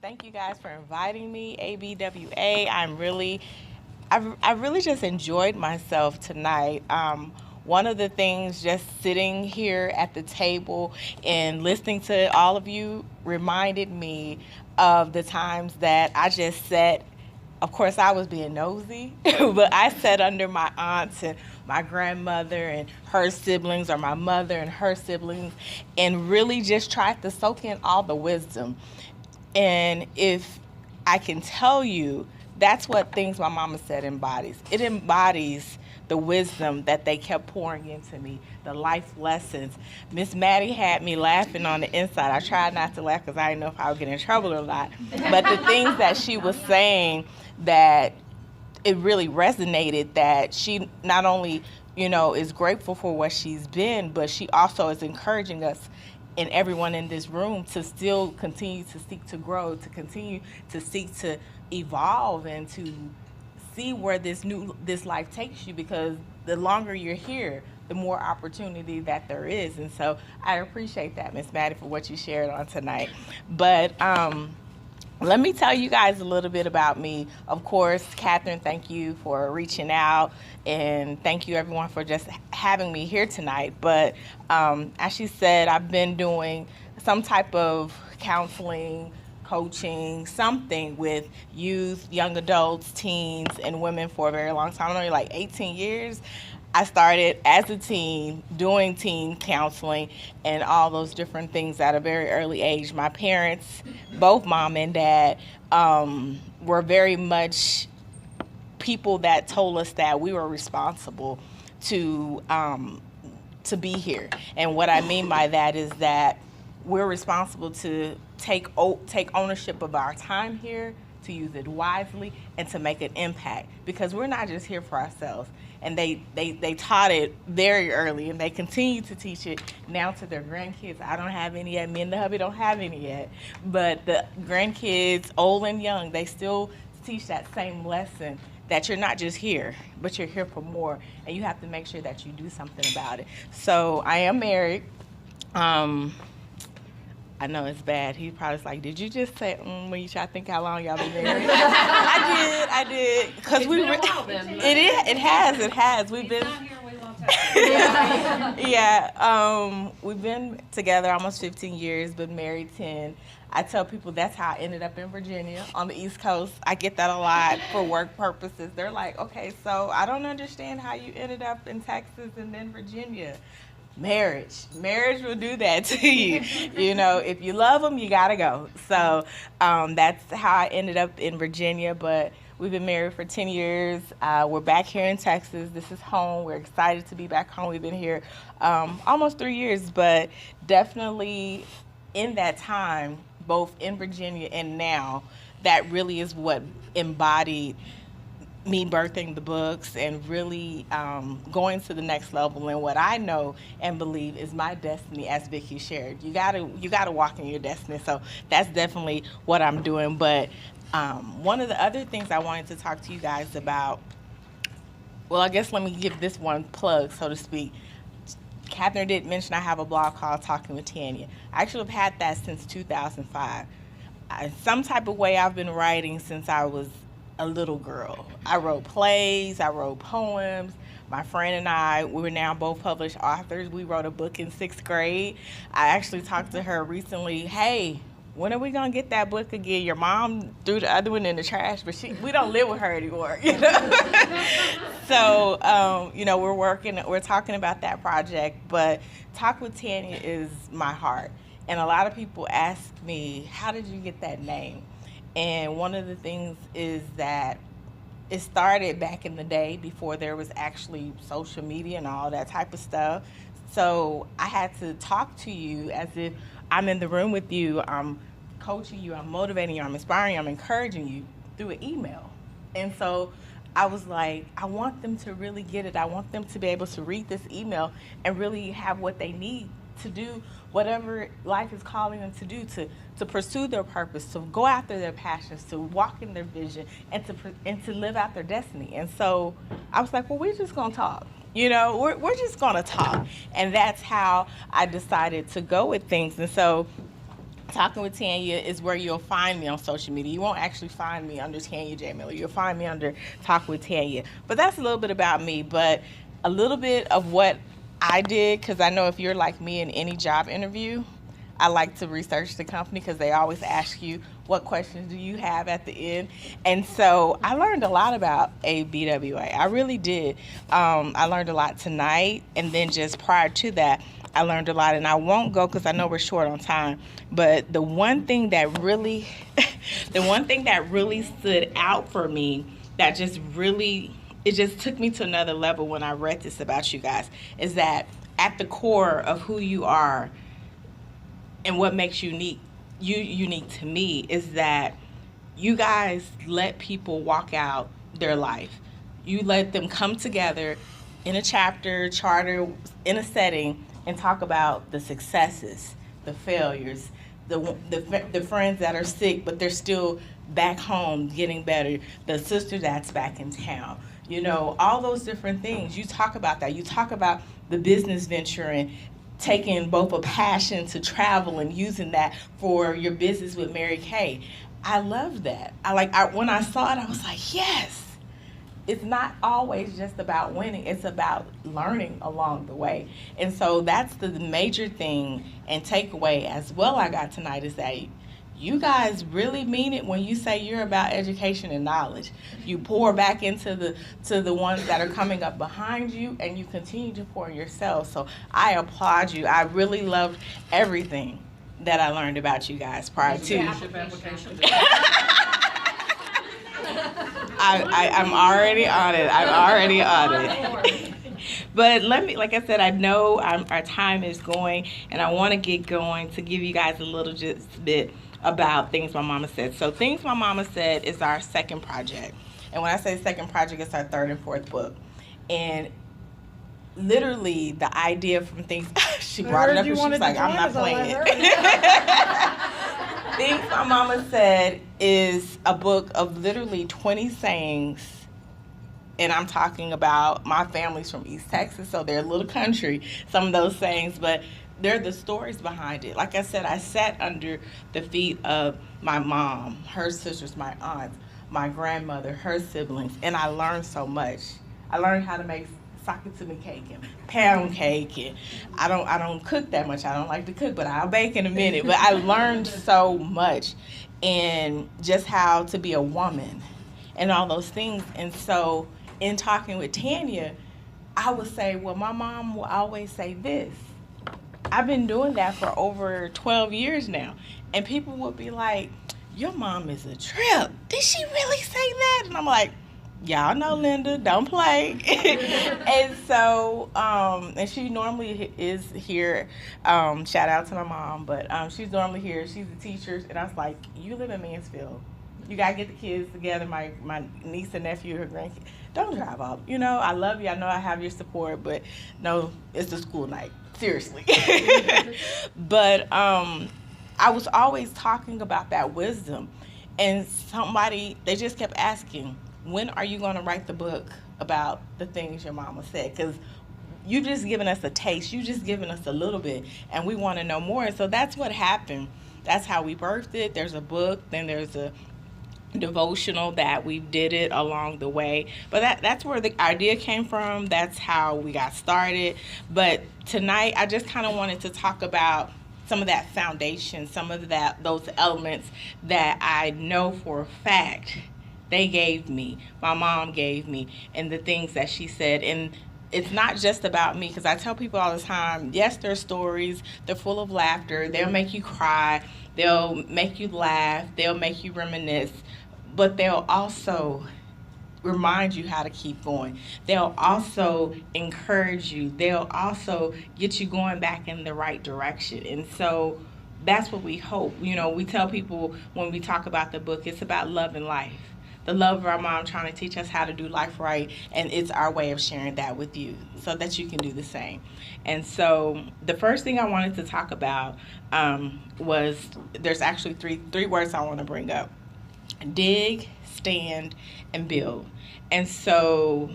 Thank you guys for inviting me, ABWA. I really just enjoyed myself tonight. One of the things just sitting here at the table and listening to all of you reminded me of the times that I just sat. Of course, I was being nosy, but I sat under my aunts and my grandmother and her siblings, or my mother and her siblings, and really just tried to soak in all the wisdom. And if I can tell you, that's what things my mama said embodies. It embodies the wisdom that they kept pouring into me, the life lessons. Miss Maddie had me laughing on the inside. I tried not to laugh because I didn't know if I would get in trouble or not. But the things that she was saying, that it really resonated, that she not only, is grateful for what she's been, but she also is encouraging us and everyone in this room to still continue to seek to grow, to continue to seek to evolve, and to see where this life takes you, because the longer you're here, the more opportunity that there is. And so I appreciate that, Miss Maddie, for what you shared on tonight. But let me tell you guys a little bit about me. Of course, Catherine, thank you for reaching out, and thank you everyone for just having me here tonight. But as she said, I've been doing some type of counseling, coaching, something with youth, young adults, teens, and women for a very long time. Only like 18 years. I started as a teen doing teen counseling and all those different things at a very early age. My parents, both mom and dad, were very much people that told us that we were responsible to be here. And what I mean by that is that we're responsible to take ownership of our time here, to use it wisely, and to make an impact, because we're not just here for ourselves. And they taught it very early, and they continue to teach it now to their grandkids. I don't have any yet. Me and the hubby don't have any yet. But the grandkids, old and young, they still teach that same lesson, that you're not just here, but you're here for more, and you have to make sure that you do something about it. So I am married. I know it's bad. He probably's like, did you just say, when you try to think how long y'all been married? I did. Because it has. We've been. We've been together almost 15 years, been married 10. I tell people that's how I ended up in Virginia on the East Coast. I get that a lot for work purposes. They're like, okay, so I don't understand how you ended up in Texas and then Virginia. Marriage will do that to you. If you love them, you gotta go. So that's how I ended up in Virginia. But we've been married for 10 years. We're back here in Texas. This is home. We're excited to be back home. We've been here almost 3 years, but definitely in that time, both in Virginia and now, that really is what embodied me birthing the books and really going to the next level. And what I know and believe is my destiny, as Vicki shared. You gotta walk in your destiny. So that's definitely what I'm doing. But one of the other things I wanted to talk to you guys about, well, I guess let me give this one plug, so to speak. Catherine did mention I have a blog called Talking with Tanya. I actually have had that since 2005. Some type of way I've been writing since I was a little girl. I wrote plays, I wrote poems. My friend and I, we were now both published authors. We wrote a book in 6th grade. I actually talked to her recently, hey, when are we gonna get that book again? Your mom threw the other one in the trash, but we don't live with her anymore, So, we're talking about that project, but Talk with Tanya is my heart. And a lot of people ask me, how did you get that name? And one of the things is that it started back in the day before there was actually social media and all that type of stuff. So I had to talk to you as if I'm in the room with you. I'm coaching you, I'm motivating you, I'm inspiring you, I'm encouraging you through an email. And so I was like, I want them to really get it. I want them to be able to read this email and really have what they need to do whatever life is calling them to do, to pursue their purpose, to go after their passions, to walk in their vision, and to live out their destiny. And so I was like, well, we're just gonna talk. We're just gonna talk. And that's how I decided to go with things. And so Talking with Tanya is where you'll find me on social media. You won't actually find me under Tanya J. Miller. You'll find me under Talk with Tanya. But that's a little bit about me, but a little bit of what I did, because I know if you're like me in any job interview, I like to research the company because they always ask you, what questions do you have at the end? And so I learned a lot about ABWA. I really did. I learned a lot tonight, and then just prior to that, I learned a lot, and I won't go because I know we're short on time. But the one thing that really, stood out for me, that just really, it just took me to another level when I read this about you guys, is that at the core of who you are and what makes you unique to me is that you guys let people walk out their life. You let them come together in a chapter, charter, in a setting, and talk about the successes, the failures, the friends that are sick but they're still back home getting better, the sister that's back in town. You know, all those different things. You talk about that. You talk about the business venture and taking both a passion to travel and using that for your business with Mary Kay. I love that. When I saw it, I was like, yes. It's not always just about winning. It's about learning along the way. And so that's the major thing and takeaway as well I got tonight, is that you guys really mean it when you say you're about education and knowledge. You pour back into the ones that are coming up behind you, and you continue to pour yourself. So I applaud you. I really loved everything that I learned about you guys prior to. I'm already on it. But let me, like I said, I know our time is going, and I want to get going to give you guys a little just bit about Things My Mama Said. So Things My Mama Said is our second project. And when I say second project, it's our third and fourth book. And literally the idea from Things, she brought it up and she was like, I'm not playing it. Things My Mama Said is a book of literally 20 sayings, and I'm talking about my family's from East Texas, so they're a little country, some of those sayings, but they're the stories behind it. Like I said, I sat under the feet of my mom, her sisters, my aunts, my grandmother, her siblings, and I learned so much. I learned how to make sakatumi cake and pound cake, and I don't cook that much. I don't like to cook, but I'll bake in a minute. But I learned so much, and just how to be a woman and all those things. And so in talking with Tanya, I would say, well, my mom will always say this. I've been doing that for over 12 years now, and people would be like, your mom is a trip. Did she really say that? And I'm like, y'all know Linda, don't play. And so, and she normally is here. Shout out to my mom, but she's normally here. She's a teacher, and I was like, you live in Mansfield. You gotta get the kids together, my niece and nephew, her grandkids. Don't drive up. You know, I love you. I know I have your support, but no, it's a school night. Seriously. But I was always talking about that wisdom, and they just kept asking, when are you going to write the book about the things your mama said? Because you just given us a taste. You just given us a little bit, and we want to know more. And so that's what happened. That's how we birthed it. There's a book, then there's a devotional that we did it along the way. But that's where the idea came from. That's how we got started. But tonight, I just kind of wanted to talk about some of that foundation, some of those elements that I know for a fact they gave me, my mom gave me, and the things that she said. And it's not just about me, because I tell people all the time, yes, their stories, they're full of laughter, they'll make you cry, they'll make you laugh, they'll make you reminisce, but they'll also remind you how to keep going. They'll also encourage you. They'll also get you going back in the right direction. And so that's what we hope. You know, we tell people when we talk about the book, it's about love and life. The love of our mom trying to teach us how to do life right, and it's our way of sharing that with you so that you can do the same. And so the first thing I wanted to talk about was, there's actually three words I want to bring up: dig, stand, and build. And so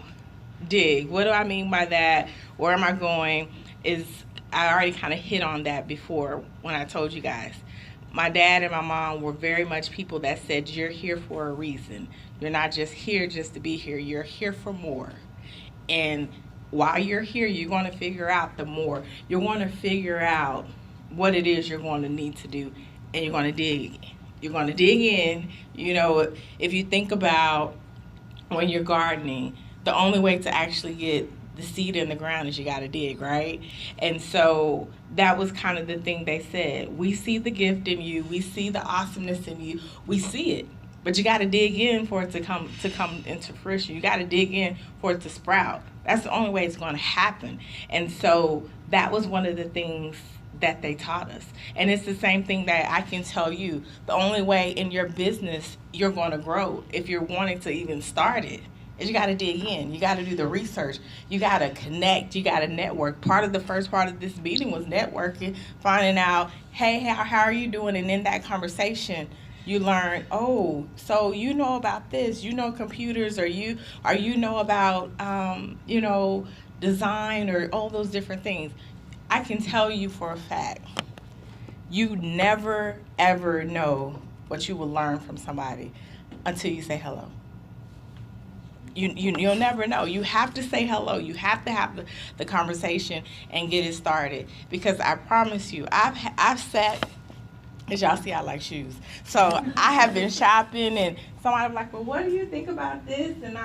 dig, what do I mean by that? Where am I going? I already kind of hit on that before when I told you guys. my dad and my mom were very much people that said, you're here for a reason. You're not just here just to be here. You're here for more. And while you're here, you're going to figure out the more. You're going to figure out what it is you're going to need to do, and you're going to dig. You're going to dig in. You know, if you think about when you're gardening, the only way to actually get the seed in the ground is you got to dig, right? And so that was kind of the thing they said. We see the gift in you. We see the awesomeness in you. We see it. But you got to dig in for it to come into fruition. You got to dig in for it to sprout. That's the only way it's going to happen. And so that was one of the things that they taught us. And it's the same thing that I can tell you. The only way in your business you're going to grow, if you're wanting to even start it, is you got to dig in. You got to do the research. You got to connect. You got to network. Part of the first part of this meeting was networking, finding out, hey, how are you doing? And in that conversation, you learn, oh, so you know about this, you know computers, or you know about, design, or all those different things. I can tell you for a fact, you never, ever know what you will learn from somebody until you say hello. You'll never know. You have to say hello. You have to have the conversation and get it started. Because I promise you, I've sat, as y'all see, I like shoes. So I have been shopping, and somebody was like, well, what do you think about this? And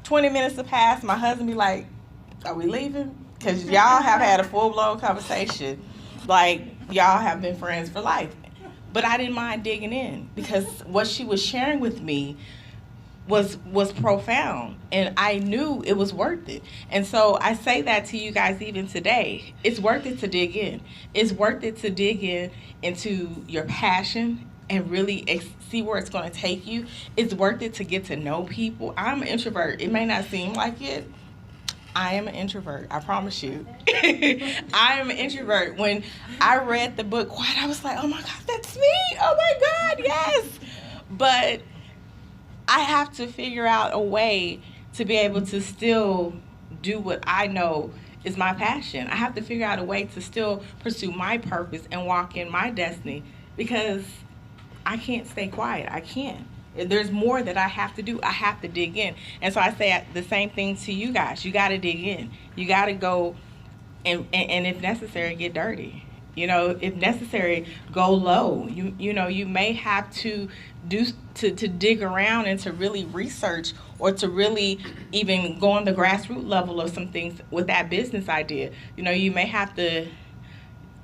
20 minutes have passed. My husband be like, are we leaving? Because y'all have had a full-blown conversation. Like, y'all have been friends for life. But I didn't mind digging in, because what she was sharing with me was profound, and I knew it was worth it. And so I say that to you guys even today. It's worth it to dig in. It's worth it to dig into your passion and really see where it's going to take you. It's worth it to get to know people. I'm an introvert. It may not seem like it. I am an introvert. I promise you. I am an introvert. When I read the book Quiet, I was like, oh my God, that's me. Oh my God, yes. But I have to figure out a way to be able to still do what I know is my passion. I have to figure out a way to still pursue my purpose and walk in my destiny, because I can't stay quiet. I can't. There's more that I have to do. I have to dig in. And so I say the same thing to you guys. You got to dig in. You got to go and if necessary, get dirty. If necessary, go low. You may have to dig around and to really research, or to really even go on the grassroots level of some things with that business idea. You may have to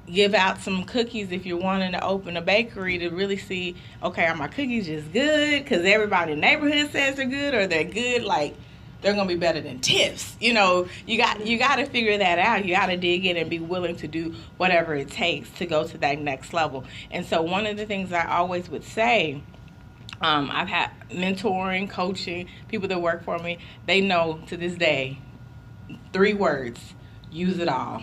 give out some cookies if you're wanting to open a bakery, to really see, okay, are my cookies just good because everybody in the neighborhood says they're good, or they're good like they're gonna be better than tips. You got to figure that out. You got to dig in and be willing to do whatever it takes to go to that next level. And so one of the things I always would say, I've had mentoring, coaching, people that work for me, they know to this day, 3 words: use it all.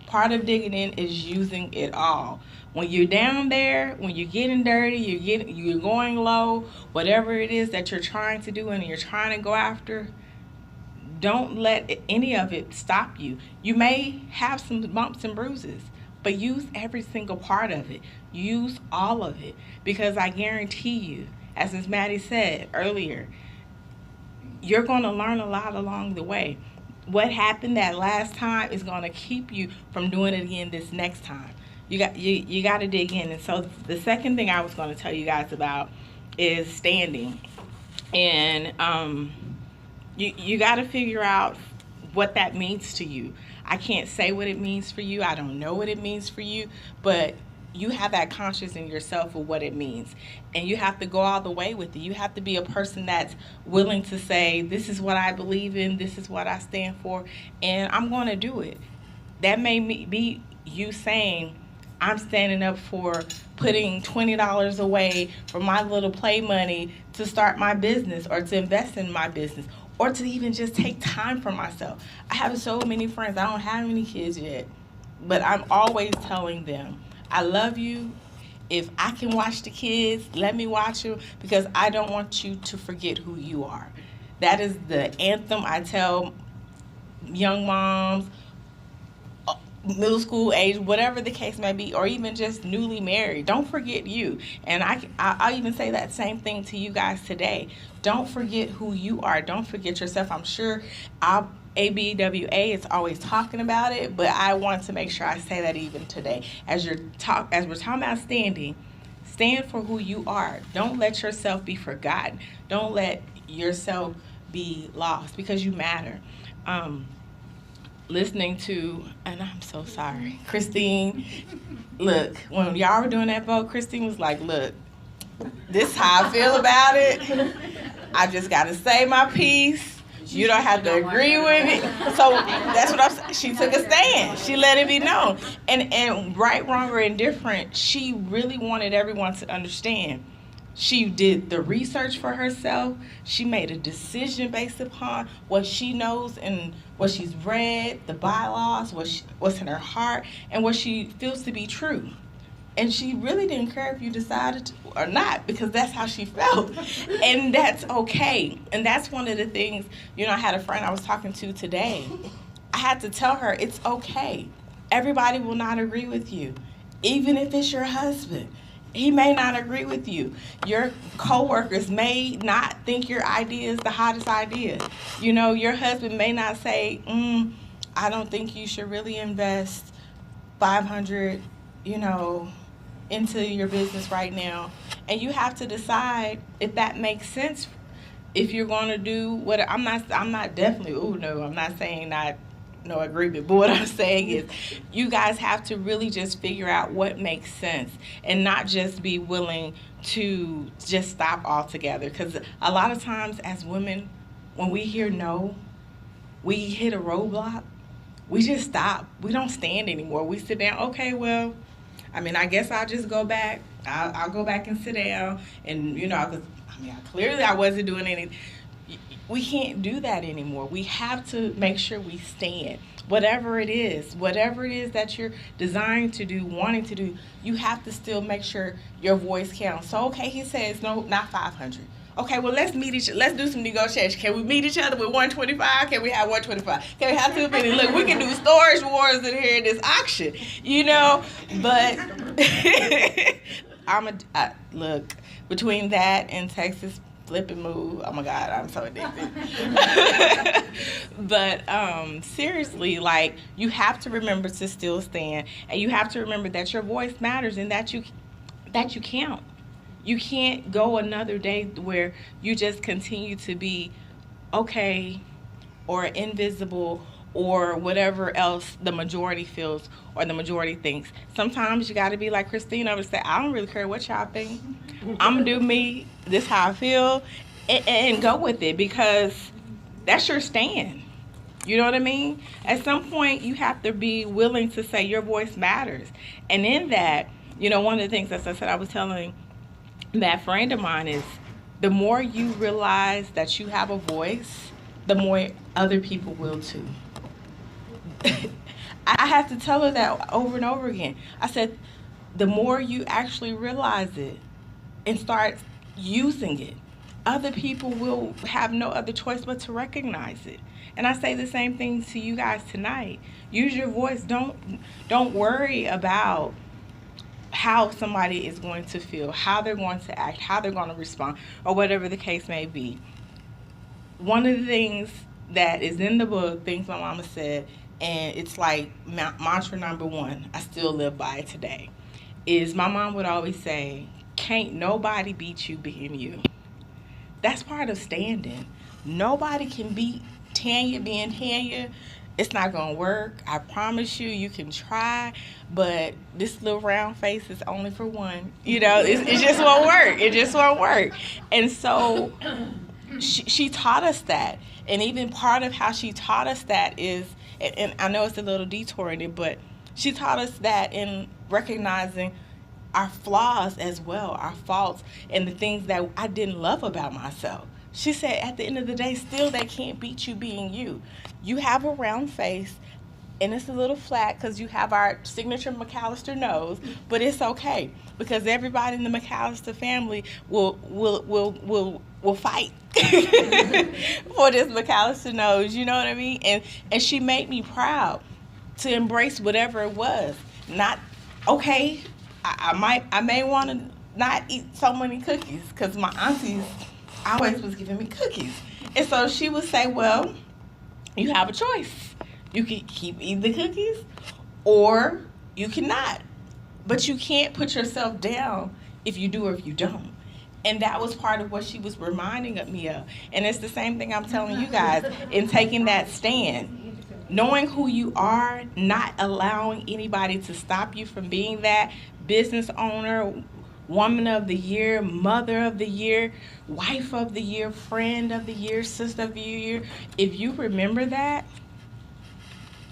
Part of digging in is using it all. When you're down there, when you're getting dirty, you're going low, whatever it is that you're trying to do and you're trying to go after, don't let any of it stop you. You may have some bumps and bruises, but use every single part of it. Use all of it, because I guarantee you, as Ms. Maddie said earlier, you're going to learn a lot along the way. What happened that last time is going to keep you from doing it again this next time. You got to dig in. And so the second thing I was going to tell you guys about is standing. And you got to figure out what that means to you. I can't say what it means for you. I don't know what it means for you, but you have that conscience in yourself of what it means. And you have to go all the way with it. You have to be a person that's willing to say, this is what I believe in, this is what I stand for, and I'm going to do it. That may be you saying, I'm standing up for putting $20 away from my little play money to start my business, or to invest in my business, or to even just take time for myself. I have so many friends. I don't have any kids yet, but I'm always telling them, I love you. If I can watch the kids, let me watch them, because I don't want you to forget who you are. That is the anthem I tell young moms middle school age, whatever the case may be, or even just newly married. Don't forget you. And I'll even say that same thing to you guys today. Don't forget who you are. Don't forget yourself. I'm sure our ABWA is always talking about it, but I want to make sure I say that even today. As we're talking about standing, stand for who you are. Don't let yourself be forgotten. Don't let yourself be lost, because you matter. Listening to, and I'm so sorry, Christine, look, when y'all were doing that vote, Christine was like, look, this is how I feel about it. I just got to say my piece. You don't have to agree with me. So that's what I'm saying. She took a stand. She let it be known. And right, wrong, or indifferent, she really wanted everyone to understand. She did the research for herself. She made a decision based upon what she knows and what she's read, the bylaws, what's in her heart, and what she feels to be true. And she really didn't care if you decided to or not, because that's how she felt. And that's okay. And that's one of the things, I had a friend I was talking to today. I had to tell her, it's okay. Everybody will not agree with you, even if it's your husband. He may not agree with you. Your coworkers may not think your idea is the hottest idea. Your husband may not say, I don't think you should really invest $500, into your business right now. And you have to decide if that makes sense. If you're going to do what I'm not definitely, I'm not saying not no agreement, but what I'm saying is you guys have to really just figure out what makes sense and not just be willing to just stop altogether. Because a lot of times as women, when we hear no, we hit a roadblock, we just stop. We don't stand anymore. We sit down, okay, well, I guess I'll just go back. I'll go back and sit down. And, clearly I wasn't doing anything. We can't do that anymore. We have to make sure we stand. Whatever it is that you're designed to do, wanting to do, you have to still make sure your voice counts. So, okay, he says, no, not 500. Okay, well, let's do some negotiation. Can we meet each other with 125? Can we have 125? Can we have 250? Look, we can do storage wars in here in this auction, but look, between that and Texas flip and move, oh my God, I'm so addicted. But seriously, you have to remember to still stand, and you have to remember that your voice matters and that you count. You can't go another day where you just continue to be okay or invisible or whatever else the majority feels or the majority thinks. Sometimes you got to be like Christina and say, I don't really care what y'all think. I'm going to do me, this how I feel, and go with it, because that's your stand. You know what I mean? At some point, you have to be willing to say your voice matters. And in that, one of the things, as I said, I was telling that friend of mine is the more you realize that you have a voice, the more other people will too. I have to tell her that over and over again. I said, the more you actually realize it and start using it, other people will have no other choice but to recognize it. And I say the same thing to you guys tonight. Use your voice. Don't worry about how somebody is going to feel, how they're going to act, how they're going to respond, or whatever the case may be. One of the things that is in the book, things my mama said, and it's like mantra number one, I still live by it today, is my mom would always say, can't nobody beat you being you. That's part of standing. Nobody can beat Tanya being Tanya. It's not going to work. I promise you, you can try, but this little round face is only for one. It just won't work. It just won't work. And so she taught us that. And even part of how she taught us that is, and I know it's a little detour in it, but she taught us that in recognizing our flaws as well, our faults, and the things that I didn't love about myself. She said, at the end of the day, still they can't beat you being you. You have a round face, and it's a little flat because you have our signature McAllister nose, but it's okay because everybody in the McAllister family will fight for this McAllister nose. You know what I mean? And she made me proud. to embrace whatever it was. Not, okay, I may want to not eat so many cookies because my aunties always was giving me cookies. And so she would say, well, you have a choice. You can keep eating the cookies or you cannot. But you can't put yourself down if you do or if you don't. And that was part of what she was reminding me of. And it's the same thing I'm telling you guys in taking that stand. Knowing who you are, not allowing anybody to stop you from being that business owner, woman of the year, mother of the year, wife of the year, friend of the year, sister of the year. If you remember that,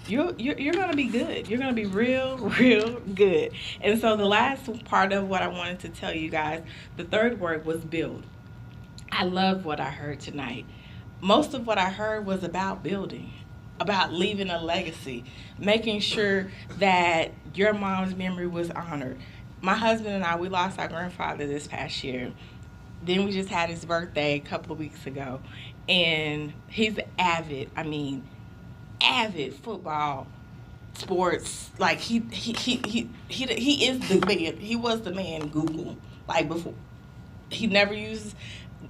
you're going to be good. You're going to be real, real good. And so the last part of what I wanted to tell you guys, the third word was build. I love what I heard tonight. Most of what I heard was about building, about leaving a legacy, making sure that your mom's memory was honored. My husband and I, we lost our grandfather this past year. Then we just had his birthday a couple of weeks ago. And he's avid football, sports. Like he is the man. He was the man Google. Like before, he never used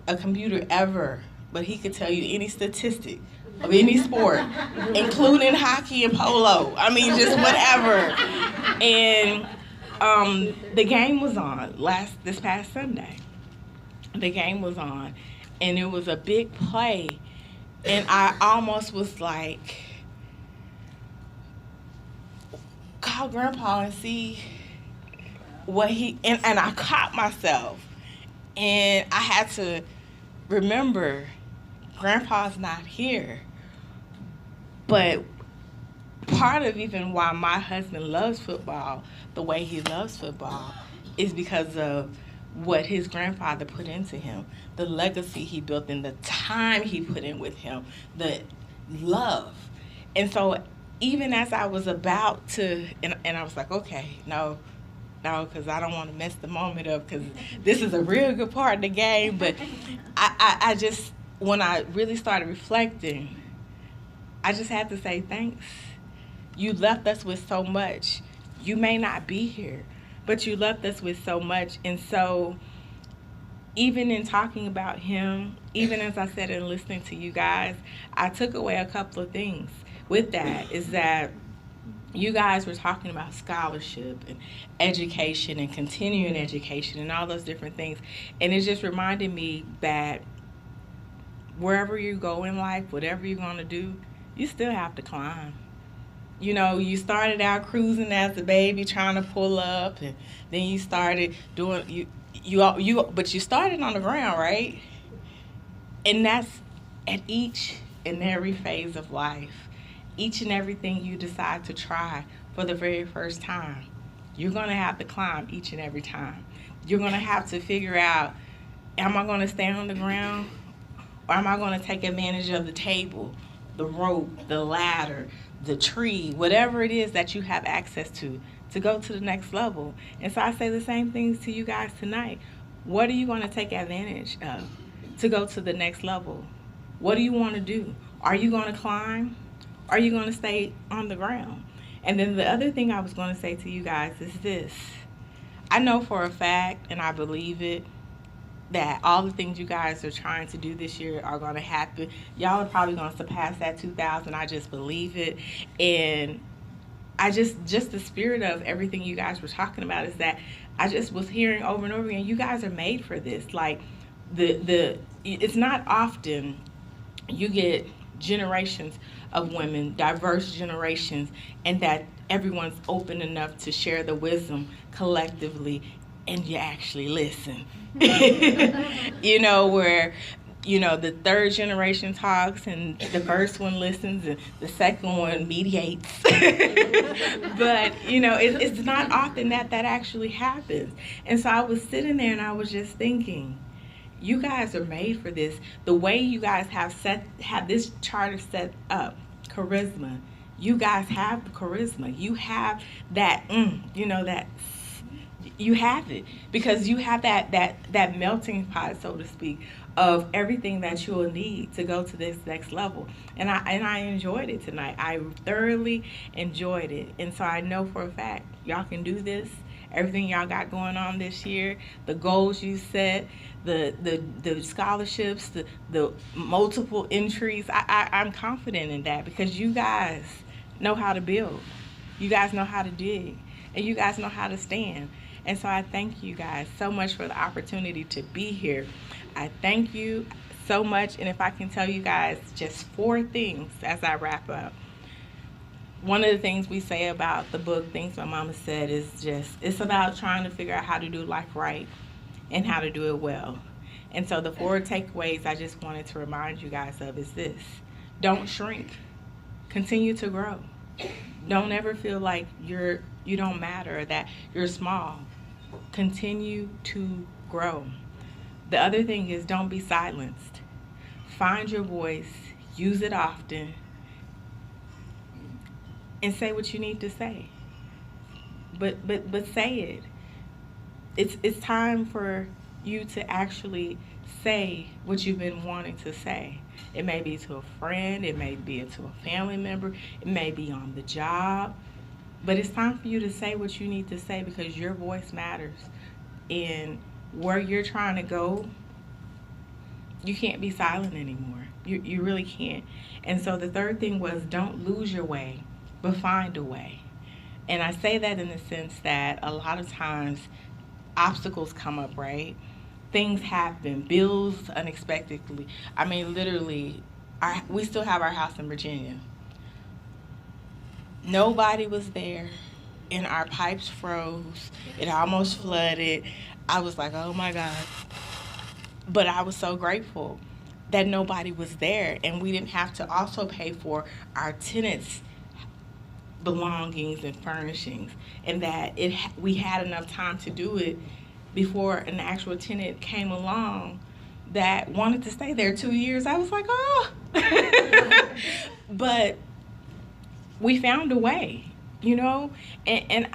a computer ever, but he could tell you any statistic of any sport, including hockey and polo. I mean, just whatever. And the game was on this past Sunday. The game was on, and it was a big play, and I almost was like, call Grandpa and see what he, and I caught myself, and I had to remember Grandpa's not here. But part of even why my husband loves football the way he loves football is because of what his grandfather put into him, the legacy he built and the time he put in with him, the love. And so even as I was about to, and I was like, okay, no, because I don't want to mess the moment up because this is a real good part of the game. But I just, when I really started reflecting, I just had to say thanks. You left us with so much. You may not be here, but you left us with so much. And so even in talking about him, even as I said in listening to you guys, I took away a couple of things with that, is that you guys were talking about scholarship and education and continuing education and all those different things. And it just reminded me that wherever you go in life, whatever you're going to do, you still have to climb. You know, you started out cruising as a baby trying to pull up, and then you started doing, but you started on the ground, right? And that's at each and every phase of life. Each and everything you decide to try for the very first time, you're going to have to climb each and every time. You're going to have to figure out, am I going to stay on the ground, or am I going to take advantage of the table, the rope, the ladder, the tree, whatever it is that you have access to go to the next level. And so I say the same things to you guys tonight. What are you going to take advantage of to go to the next level? What do you want to do? Are you going to climb? Are you going to stay on the ground? And then the other thing I was going to say to you guys is this. I know for a fact, and I believe it, that all the things you guys are trying to do this year are going to happen. Y'all are probably going to surpass that 2,000. I just believe it. And I just the spirit of everything you guys were talking about is that I just was hearing over and over again, you guys are made for this. Like, it's not often you get generations of women, diverse generations, and that everyone's open enough to share the wisdom collectively and you actually listen. You know, where, you know, the third generation talks and the first one listens and the second one mediates. But, you know, it's not often that actually happens. And so I was sitting there and I was just thinking, you guys are made for this. The way you guys have this charter set up, charisma. You guys have the charisma. You have that, you know, that you have it, because you have that melting pot, so to speak, of everything that you'll need to go to this next level. And I enjoyed it tonight. I thoroughly enjoyed it, and so I know for a fact y'all can do this. Everything y'all got going on this year, the goals you set, the scholarships, the multiple entries. I'm confident in that, because you guys know how to build, you guys know how to dig, and you guys know how to stand. And so I thank you guys so much for the opportunity to be here. I thank you so much. And if I can tell you guys just 4 things as I wrap up. One of the things we say about the book, Things My Mama Said, is just, it's about trying to figure out how to do life right and how to do it well. And so the 4 takeaways I just wanted to remind you guys of is this: don't shrink, continue to grow. Don't ever feel like you don't matter, or that you're small. Continue to grow. The other thing is, don't be silenced. Find your voice, use it often, and say what you need to say. But say it. It's time for you to actually say what you've been wanting to say. It may be to a friend, it may be to a family member, it may be on the job, but it's time for you to say what you need to say, because your voice matters. And where you're trying to go, you can't be silent anymore. You really can't. And so the third thing was, don't lose your way, but find a way. And I say that in the sense that a lot of times obstacles come up, right? Things happen, bills unexpectedly. I mean, literally, we still have our house in Virginia. Nobody was there, and our pipes froze. It almost flooded. I was like, oh my God. But I was so grateful that nobody was there, and we didn't have to also pay for our tenants' belongings and furnishings, and that we had enough time to do it before an actual tenant came along that wanted to stay there 2 years. I was like, oh. But we found a way, you know, and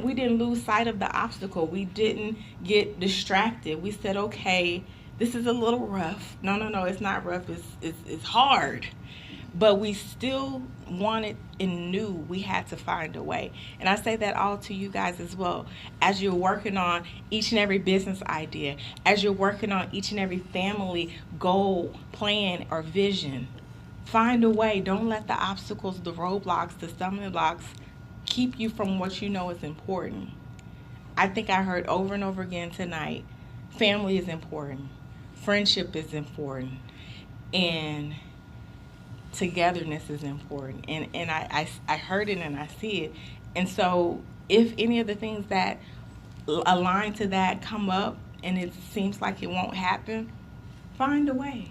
we didn't lose sight of the obstacle. We didn't get distracted. We said, okay, this is a little rough. No, it's not rough. It's hard. But we still wanted and knew we had to find a way. And I say that all to you guys as well. As you're working on each and every business idea, as you're working on each and every family goal, plan, or vision, find a way. Don't let the obstacles, the roadblocks, the stumbling blocks keep you from what you know is important. I think I heard over and over again tonight, family is important. Friendship is important. And togetherness is important. And I heard it and I see it. And so if any of the things that align to that come up and it seems like it won't happen, find a way.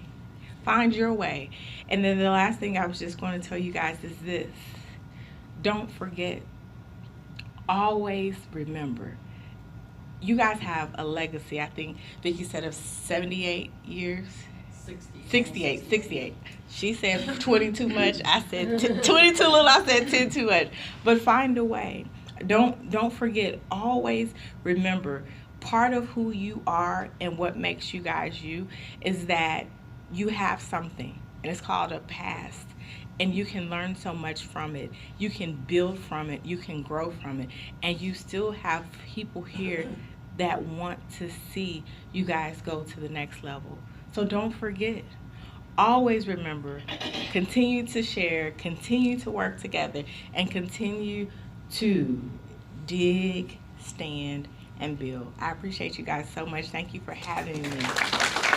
Find your way. And then the last thing I was just going to tell you guys is this: don't forget. Always remember. You guys have a legacy. I think Vicki said of 78 years. 68. She said 20 too much. I said 20 too little. I said 10 too much. But find a way. Don't forget. Always remember, part of who you are and what makes you guys you is that you have something, and it's called a past. And you can learn so much from it. You can build from it. You can grow from it. And you still have people here that want to see you guys go to the next level. So don't forget. Always remember, continue to share, continue to work together, and continue to dig, stand, and build. I appreciate you guys so much. Thank you for having me.